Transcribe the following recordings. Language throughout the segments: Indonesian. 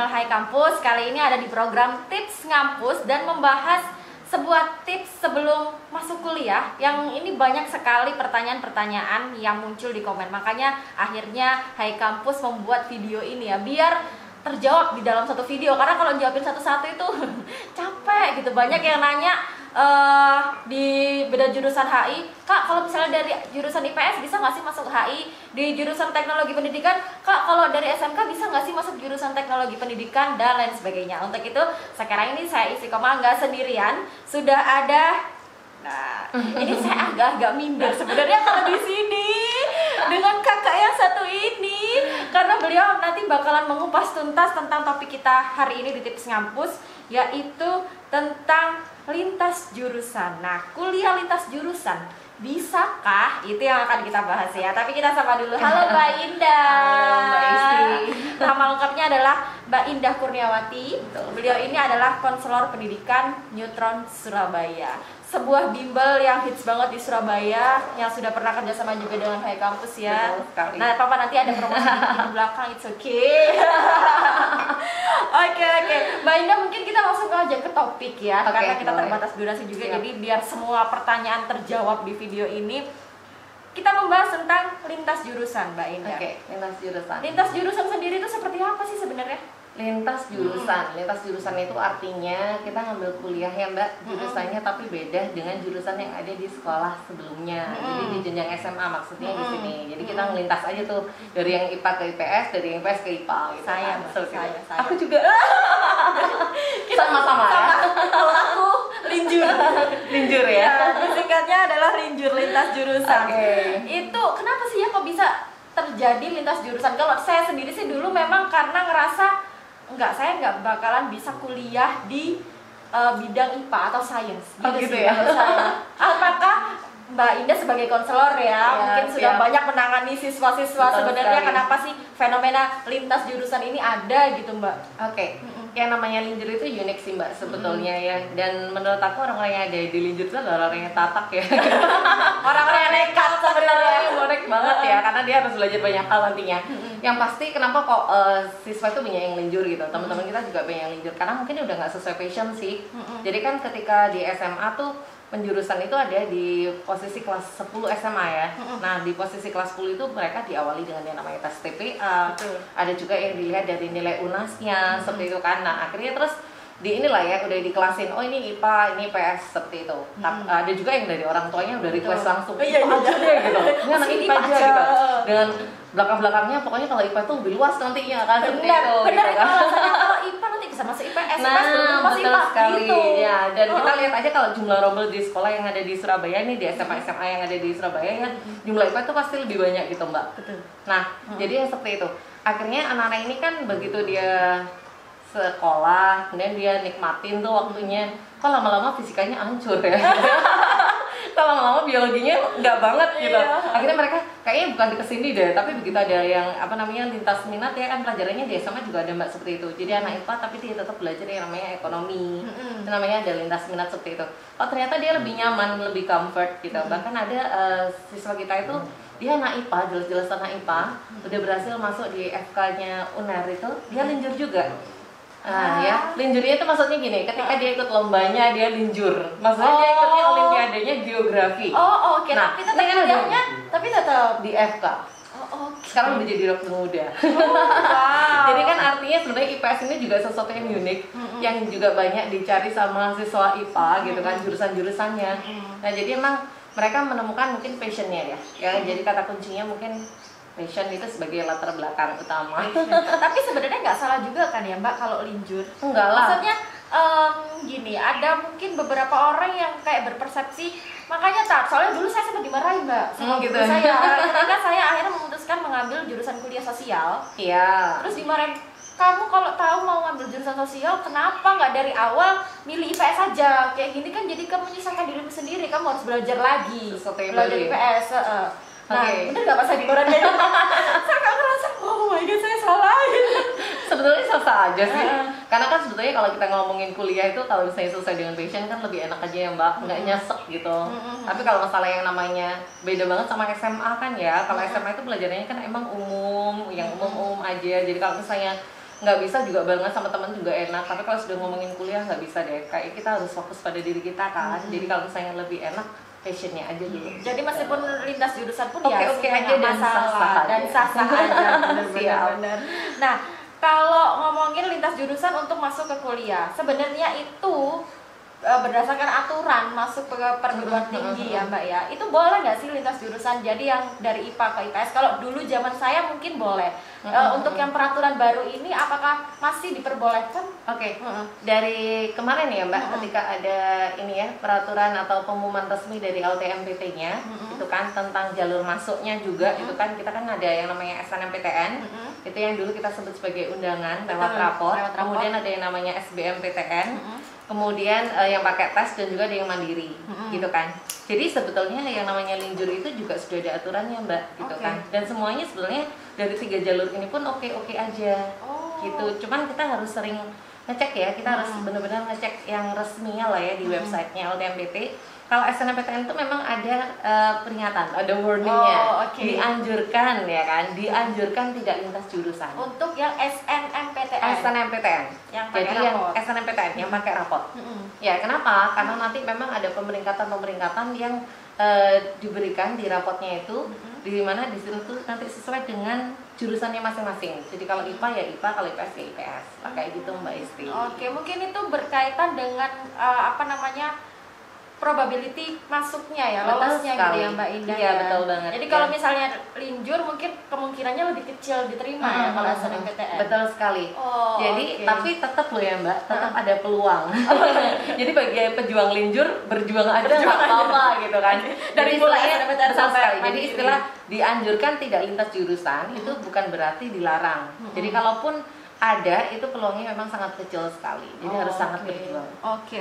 Hai Kampus, kali ini ada di program Tips Ngampus dan membahas sebuah tips sebelum masuk kuliah yang ini banyak sekali pertanyaan-pertanyaan yang muncul di komen. Makanya akhirnya Hai Kampus membuat video ini ya, biar terjawab di dalam satu video. Karena kalau jawabin satu-satu itu capek gitu. Banyak yang nanya di beda jurusan HI, Kak kalau misalnya dari jurusan IPS bisa nggak sih masuk HI? Di jurusan teknologi pendidikan, Kak kalau dari SMK bisa nggak sih masuk jurusan teknologi pendidikan, dan lain sebagainya. Untuk itu sekarang ini saya isi koma nggak sendirian, sudah ada. Nah, ini saya agak-agak minder sebenarnya kalau di sini dengan kakak yang satu ini, karena beliau nanti bakalan mengupas tuntas tentang topik kita hari ini di Tips Ngampus, yaitu tentang lintas jurusan. Nah, kuliah lintas jurusan bisakah? Itu yang akan kita bahas ya. Tapi kita sapa dulu. Halo Mbak Indah. Halo Mbak Isti. Nama lengkapnya adalah Mbak Indah Kurniawati. Beliau ini adalah konselor pendidikan Neutron Surabaya, sebuah bimbel yang hits banget di Surabaya, yang sudah pernah kerjasama juga dengan Hai Kampus ya. Nah, Papa nanti ada promosi di belakang, it's okay. Oke. Mbak Indah, mungkin kita langsung aja ke topik ya, karena kita terbatas durasi juga. Jadi biar semua pertanyaan terjawab di video ini, kita membahas tentang lintas jurusan, Mbak Indah. Lintas jurusan. Lintas jurusan sendiri itu seperti apa sih sebenarnya? Lintas jurusan itu artinya kita ngambil kuliah ya Mbak, jurusannya tapi beda dengan jurusan yang ada di sekolah sebelumnya. Jadi di jenjang SMA maksudnya di sini. Jadi kita ngelintas aja tuh dari yang IPA ke IPS, dari yang IPS ke IPA gitu. Saya. Aku juga sama-sama ya. Kalau aku linjur ya. Singkatnya adalah linjur, lintas jurusan. Itu kenapa sih ya kok bisa terjadi lintas jurusan? Kalau saya sendiri sih dulu memang karena ngerasa saya nggak bakalan bisa kuliah di bidang IPA atau sains gitu ya. Apakah Mbak Indah sebagai konselor ya, mungkin sudah banyak menangani siswa-siswa, sebenarnya kenapa sih fenomena lintas jurusan ini ada gitu Mbak? Yang namanya linjur itu unik sih Mbak sebetulnya ya. Dan menurut aku orang-orang yang ada di linjur itu adalah orang yang tatak ya. Orang-orang yang nekat sebenarnya. Unik banget ya, karena dia harus belajar banyak hal nantinya. Yang pasti kenapa kok siswa itu banyak yang linjur gitu. Teman-teman kita juga banyak yang linjur karena mungkin udah nggak sesuai passion sih. Jadi kan ketika di SMA tuh penjurusan itu ada di posisi kelas 10 SMA ya. Nah, di posisi kelas 10 itu mereka diawali dengan yang namanya tes TPA. Ada juga yang dilihat dari nilai UNAS-nya, seperti itu kan. Nah, akhirnya terus di inilah ya udah diklasin, oh ini IPA, ini PS, seperti itu. Ada juga yang dari orang tuanya udah request langsung IPA aja deh gitu. Ini anak IPA aja gitu. Dengan belakang-belakangnya pokoknya kalau IPA tuh lebih luas nantinya kan, seperti itu. Benar, kalau IPA nanti bisa masuk IPS, betul sekali gitu. Ya, dan kita lihat aja kalau jumlah rombel di sekolah yang ada di Surabaya nih, di SMA yang ada di Surabaya ya, jumlah IPA itu pasti lebih banyak gitu Mbak. Nah, jadi yang seperti itu. Akhirnya anak-anak ini kan begitu dia sekolah, kemudian dia nikmatin tuh waktunya, kok lama-lama fisikanya hancur ya. Kok lama-lama biologinya nggak banget gitu. Akhirnya mereka kayaknya bukan kesini deh, tapi begitu ada yang lintas minat ya kan, pelajarannya di SMA juga ada Mbak seperti itu. Jadi anak IPA tapi dia tetap belajar yang namanya ekonomi. Itu namanya ada lintas minat seperti itu. Oh ternyata dia lebih nyaman, lebih comfort gitu. Bahkan ada siswa kita itu dia anak IPA, jelas-jelas anak IPA, udah berhasil masuk di FK-nya UNER itu, dia linjur juga. Ya, linjurnya itu maksudnya gini, ketika dia ikut lombanya dia linjur. Maksudnya dia ikutnya olimpiadanya geografi. Nah, tapi tetap di FK. Sekarang udah jadi dokter muda. Jadi kan artinya sebenarnya IPS ini juga sesuatu yang unik, yang juga banyak dicari sama siswa IPA gitu kan, jurusan-jurusannya. Nah, jadi emang mereka menemukan mungkin passionnya ya. Jadi kata kuncinya mungkin passion itu sebagai latar belakang utama. Tapi sebenarnya nggak salah juga kan ya Mbak kalau linjur? Enggak lah. Maksudnya gini, ada mungkin beberapa orang yang kayak berpersepsi, makanya soalnya dulu saya sempat dimarahin Mbak sama guru saya ketika saya akhirnya memutuskan mengambil jurusan kuliah sosial. Terus dimarahin, kamu kalau tahu mau ngambil jurusan sosial, kenapa nggak dari awal milih IPS aja? Kayak gini kan jadi kamu menyusahkan dirimu sendiri, kamu harus belajar lagi, belajar IPS. Nah, bener gak pas saya dimarahin? Saya gak Karena kan sebetulnya kalau kita ngomongin kuliah itu kalau misalnya sesuai dengan passion kan lebih enak aja ya Mbak, nggak nyesek gitu. Tapi kalau masalah yang namanya beda banget sama SMA kan ya, kalau SMA itu belajarnya kan emang umum, yang umum-umum aja. Jadi kalau misalnya nggak bisa juga banget sama teman juga enak. Tapi kalau sudah ngomongin kuliah nggak bisa deh, kayak kita harus fokus pada diri kita kan. Jadi kalau misalnya lebih enak passionnya aja dulu. Jadi meskipun lintas jurusan pun Oke, ya oke sebenarnya aja dan masalah sah-sah dan aja. sah-sah aja. Siap. Benar. Nah, kalau ngomongin lintas jurusan untuk masuk ke kuliah, sebenarnya itu berdasarkan aturan masuk ke perguruan tinggi ya Mbak ya, itu boleh nggak sih lintas jurusan? Jadi yang dari IPA ke IPS, kalau dulu zaman saya mungkin boleh. Untuk yang peraturan baru ini apakah masih diperbolehkan? Oke, dari kemarin ya Mbak, ketika ada ini ya peraturan atau pengumuman resmi dari LTMPT-nya, itu kan tentang jalur masuknya juga, itu kan kita kan ada yang namanya SNMPTN, itu yang dulu kita sebut sebagai undangan lewat rapor, kemudian ada yang namanya SBMPTN, kemudian yang pakai tes dan juga ada yang mandiri, gitu kan. Jadi sebetulnya yang namanya linjur itu juga sudah ada aturannya Mbak, gitu kan. Dan semuanya sebetulnya dari 3 jalur ini pun oke-oke aja, gitu. Cuman kita harus sering ngecek ya, kita harus benar-benar ngecek yang resminya lah ya di websitenya LTMPT. Kalau SNMPTN itu memang ada peringatan, ada warningnya, dianjurkan ya kan, dianjurkan tidak lintas jurusan. Untuk yang SNMPTN. SNMPTN. Yang Jadi pakai yang rapor. SNMPTN yang pakai rapot. Ya kenapa? Karena nanti memang ada pemeringkatan yang diberikan di rapotnya itu, di mana di situ tuh nanti sesuai dengan jurusannya masing-masing. Jadi kalau IPA ya IPA, kalau IPS ya IPS. Kayak gitu Mbak Isti. Oke, mungkin itu berkaitan dengan apa namanya? Probability masuknya ya, lolosnya gitu ya Mbak Indah. Iya, ya. betul banget. Jadi kalau misalnya linjur mungkin kemungkinannya lebih kecil diterima ya kalau SNMPTN. Betul sekali. Jadi tapi tetap loh ya Mbak, tetap ada peluang. Jadi bagi pejuang linjur berjuang aja nggak apa-apa gitu kan. Dari mulai SNMPTN betul sampai sekali. Jadi mandiri. istilah dianjurkan tidak lintas jurusan itu bukan berarti dilarang. Jadi kalaupun ada, itu peluangnya memang sangat kecil sekali. Jadi harus sangat berjuang. Oke.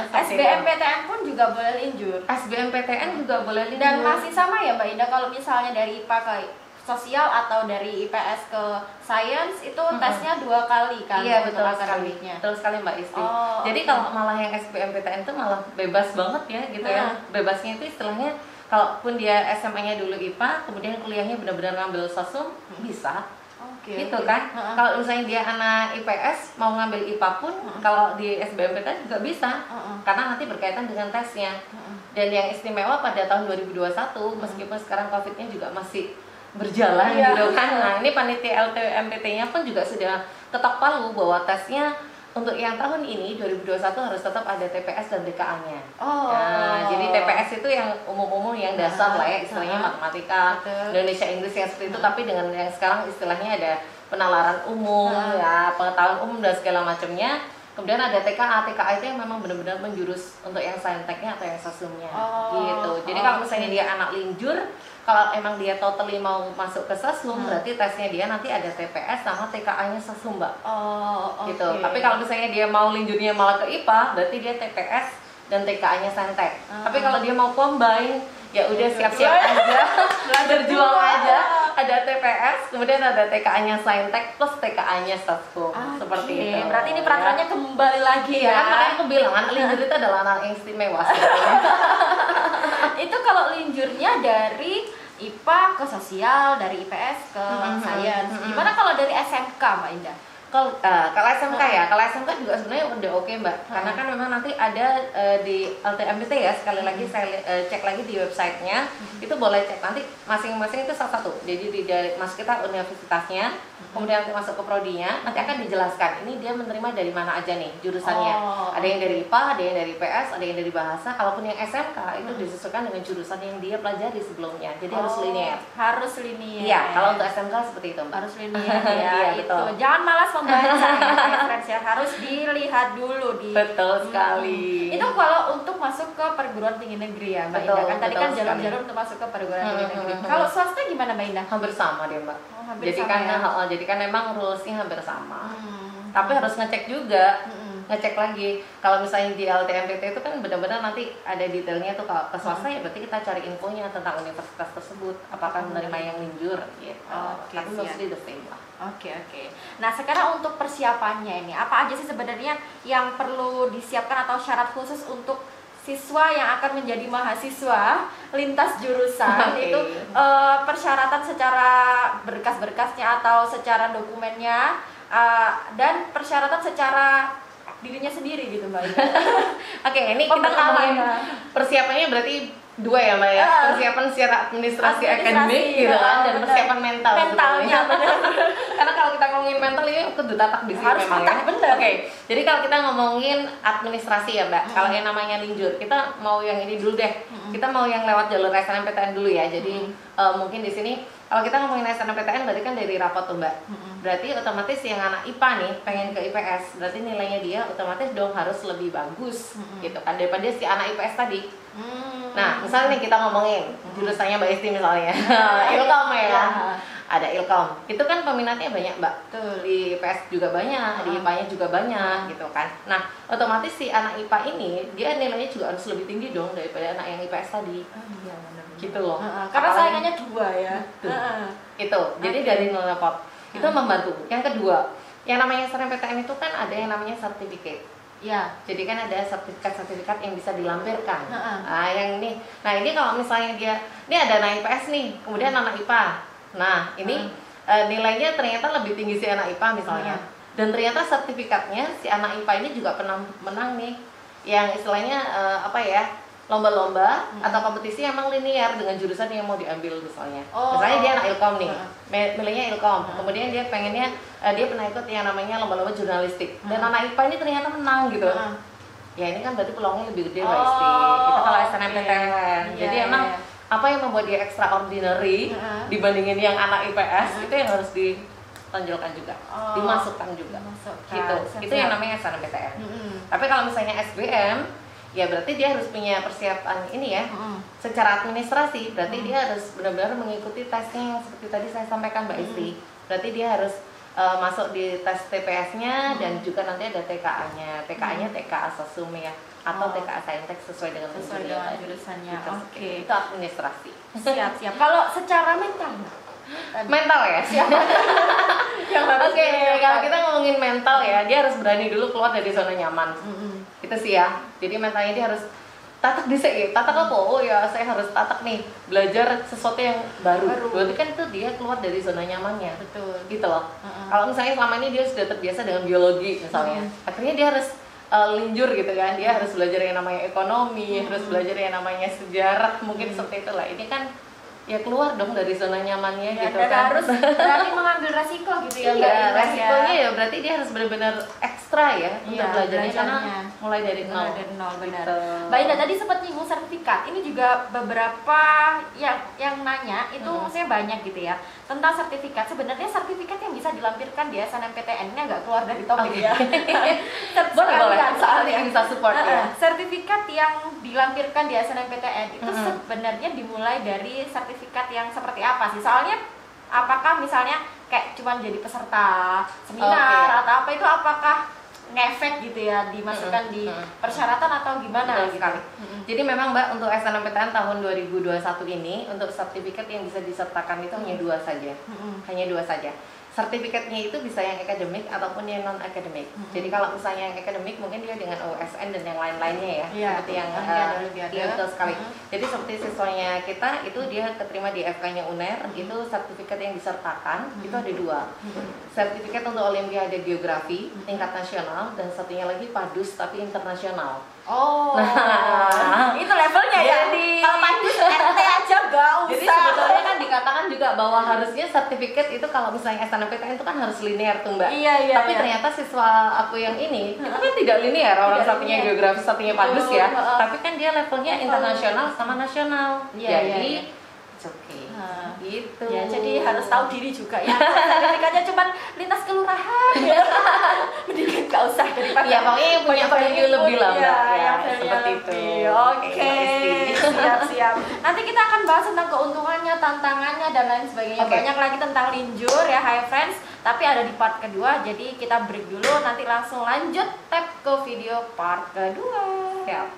SBMPTN pun juga boleh linjur. SBMPTN juga boleh linjur. Dan masih sama ya Mbak Indah, kalau misalnya dari IPA ke sosial atau dari IPS ke science itu tesnya 2 kali kan? Iya betul sekali, akademiknya. betul sekali Mbak Isti. Jadi oke. kalau malah yang SBMPTN itu malah bebas banget ya gitu ya. Bebasnya itu istilahnya kalaupun dia SMA-nya dulu IPA, kemudian kuliahnya benar-benar ngambil sosum bisa. Gitu kan. Kalau misalnya dia anak IPS mau ngambil IPA pun kalau di SBMPTN juga bisa. Karena nanti berkaitan dengan tesnya. Dan yang istimewa pada tahun 2021 meskipun sekarang Covid-nya juga masih berjalan gitu kan. Nah, ini panitia LTMPT-nya pun juga sudah ketok palu bahwa tesnya untuk yang tahun ini 2021 harus tetap ada TPS dan TKA-nya. Jadi TPS itu yang umum-umum yang dasar lah ya, istilahnya matematika, Indonesia Inggris yang seperti itu, tapi dengan yang sekarang istilahnya ada penalaran umum, ya pengetahuan umum dan segala macamnya. Kemudian ada TKA, TKA itu yang memang benar-benar menjurus untuk yang sainteknya atau yang sasumnya, gitu. Jadi kalau misalnya dia anak linjur, kalau emang dia totally mau masuk ke sasum, berarti tesnya dia nanti ada TPS sama TKA-nya sasum Mbak. Gitu. Tapi kalau misalnya dia mau linjurnya malah ke IPA, berarti dia TPS dan TKA-nya saintek. Tapi kalau dia mau combine, ya udah siap-siap aja, berjuang aja. Ada TPS, kemudian ada TKA-nya saintek plus TKA-nya sasum. Seperti itu. Berarti ini peraturannya kembali lagi ya. Kan makanya aku bilang anak linjur itu adalah anak yang istimewa. Itu kalau linjurnya dari IPA ke sosial, dari IPS ke sains. Gimana kalau dari SMK Mbak Indah? Kalau SMK ya, kalau SMK juga sebenarnya udah oke Mbak, karena kan memang nanti ada di LTMPT ya, sekali lagi saya cek lagi di websitenya, itu boleh cek nanti masing-masing itu satu-satu. Jadi dari mas kita universitasnya, kemudian nanti masuk ke prodinya, nanti akan dijelaskan ini dia menerima dari mana aja nih jurusannya. Ada yang dari IPA, ada yang dari PS, ada yang dari bahasa. Kalaupun yang SMK itu disesuaikan dengan jurusan yang dia pelajari sebelumnya, jadi harus linear. Harus linear. Iya, kalau untuk SMK seperti itu Mbak. Harus linear ya. Iya, itu. betul. Jangan malas membaca ya, friends ya. Harus dilihat dulu di. Betul sekali. Itu kalau untuk masuk ke perguruan tinggi negeri ya Mbak Betul, Indah. Kan tadi betul kan jalur-jalur untuk masuk ke perguruan tinggi negeri. Kalau swasta gimana Mbak Indah? Hampir sama dia Mbak. Hampir Jadi sama kan ya? jadi kan memang rulesnya hampir sama. Tapi harus ngecek juga ngecek lagi. Kalau misalnya di LTMPT itu kan benar-benar nanti ada detailnya tuh. Kalau ke swasta ya berarti kita cari infonya tentang universitas tersebut, apakah menerima yang linjur gitu. Tapi mostly the same lah. Oke. Nah sekarang untuk persiapannya ini apa aja sih sebenarnya yang perlu disiapkan atau syarat khusus untuk siswa yang akan menjadi mahasiswa lintas jurusan? Itu persyaratan secara berkas-berkasnya atau secara dokumennya, dan persyaratan secara dirinya sendiri gitu Mbak. Oke, ini kita ngomongin persiapannya berarti dua ya Mbak ya, persiapan secara administrasi akademik gitu kan, dan persiapan mentalnya karena kalau kita ngomongin mental ini kudu tatak di sini memang ya. Oke, jadi kalau kita ngomongin administrasi ya Mbak, kalau yang namanya linjur, kita mau yang ini dulu deh, kita mau yang lewat jalur SNMPTN dulu ya. Jadi mungkin di sini kalau kita ngomongin SNMPTN berarti kan dari rapot tuh Mbak, berarti otomatis yang anak IPA nih pengen ke IPS, berarti nilainya dia otomatis dong harus lebih bagus gitu kan daripada si anak IPS tadi. Nah, misalnya nih kita ngomongin jurusannya Mbak Isti misalnya, Ilkom ya, ada Ilkom. Itu kan peminatnya banyak Mbak. Di IPS juga banyak, di IPA-nya juga banyak gitu kan. Nah, otomatis si anak IPA ini dia nilainya juga harus lebih tinggi dong daripada anak yang IPS tadi. Gitu loh. Karena saingannya dua ya. Itu. Jadi dari nilai rapot itu membantu. Yang kedua, yang namanya SNMPTN itu kan ada yang namanya sertifikat. Ya. Jadi kan ada sertifikat yang bisa dilampirkan. Nah, yang ini. Nah, ini kalau misalnya dia ini ada anak IPS nih, kemudian anak IPA. Nah, ini nilainya ternyata lebih tinggi si anak IPA misalnya. Dan ternyata sertifikatnya si anak IPA ini juga pernah menang nih. Yang istilahnya lomba-lomba atau kompetisi emang linear dengan jurusan yang mau diambil misalnya. Misalnya dia anak Ilkom nih, milihnya Ilkom. Kemudian dia pengennya dia pernah ikut yang namanya lomba-lomba jurnalistik. Dan anak IPA ini ternyata menang gitu. Ya ini kan berarti peluangnya lebih gede Mbak Isti. Itu kalau SNMPTN. Jadi emang apa yang membuat dia extraordinary dibandingin yang anak IPS itu yang harus ditonjolkan juga, dimasukkan juga. Gitu. Itu yang namanya SNMPTN. Tapi kalau misalnya SBM ya berarti dia harus punya persiapan ini ya, secara administrasi berarti dia harus benar-benar mengikuti tesnya yang seperti tadi saya sampaikan Mbak Isti. Berarti dia harus masuk di tes TPS-nya dan juga nanti ada TKA-nya. TKA-nya TKA Sosum ya, atau TKA Saintek sesuai dengan jurusannya. Itu administrasi. Siap. Kalau secara mental ya siapa? Oke, kalau kita ngomongin mental ya, dia harus berani dulu keluar dari zona nyaman. Itu sih ya. Jadi mentalnya dia harus tatak dhisik. Tatak apa? Oh ya, saya harus tatak nih, belajar sesuatu yang baru. Berarti kan itu dia keluar dari zona nyamannya. Betul. Gitu loh. Kalau misalnya selama ini dia sudah terbiasa dengan biologi misalnya, akhirnya dia harus linjur gitu kan. Dia harus belajar yang namanya ekonomi, harus belajar yang namanya sejarah, mungkin seperti itulah. Ini kan ya keluar dong dari zona nyamannya gitu dan kan. harus berani mengambil resiko gitu ya. Iya, resikonya ya berarti dia harus benar-benar ekstra ya untuk belajarnya karena mulai dari nol. Benar. Gitu. Mbak Indah tadi sempat nyinggung sertifikat. Ini juga beberapa yang nanya itu maksudnya banyak gitu ya tentang sertifikat. Sebenarnya sertifikat yang bisa dilampirkan di SNMPTN ini agak keluar dari topik ya. Boleh. Soalnya bisa support ya. Sertifikat yang dilampirkan di SNMPTN itu sebenarnya dimulai dari sertifikat yang seperti apa sih? Soalnya apakah misalnya kayak cuma jadi peserta seminar atau apa itu apakah ngefek gitu ya dimasukkan di persyaratan atau gimana gitu? Jadi memang Mbak untuk SNMPTN tahun 2021 ini untuk sertifikat yang bisa disertakan itu hanya dua saja. Hanya dua saja. Sertifikatnya itu bisa yang akademik ataupun yang non akademik. Jadi kalau misalnya yang akademik mungkin dia dengan OSN dan yang lain-lainnya ya, seperti yang betul sekali. Jadi seperti siswanya kita itu dia keterima di FK-nya UNER, itu sertifikat yang disertakan itu ada dua. Sertifikat untuk Olimpiade Geografi tingkat nasional dan satunya lagi PADUS tapi internasional. Itu levelnya ya. Kalau PADUS RT aja gak usah. Jadi sebetulnya kan dikatakan juga bahwa harusnya sertifikat itu kalau misalnya SNMPTN itu kan harus linear tuh Mbak. Tapi ternyata siswa aku yang ini itu kan tidak linear, orang satunya geografi, satunya PADUS ya. Tapi kan dia levelnya internasional sama nasional. Jadi it's okay. Gitu. Ya, jadi harus tahu diri juga ya. Sertifikatnya cuma lintas kelurahan. Mendingan gak usah daripada. Ya, pokoknya yang punya value lebih lah Mbak. Ya, seperti itu. Oke. Siap. Nanti kita akan bahas tentang keuntungannya, tantangannya dan lain sebagainya. Banyak lagi tentang linjur ya, hi friends. tapi ada di part kedua. Jadi kita break dulu, nanti langsung lanjut tap ke video part kedua. Siap.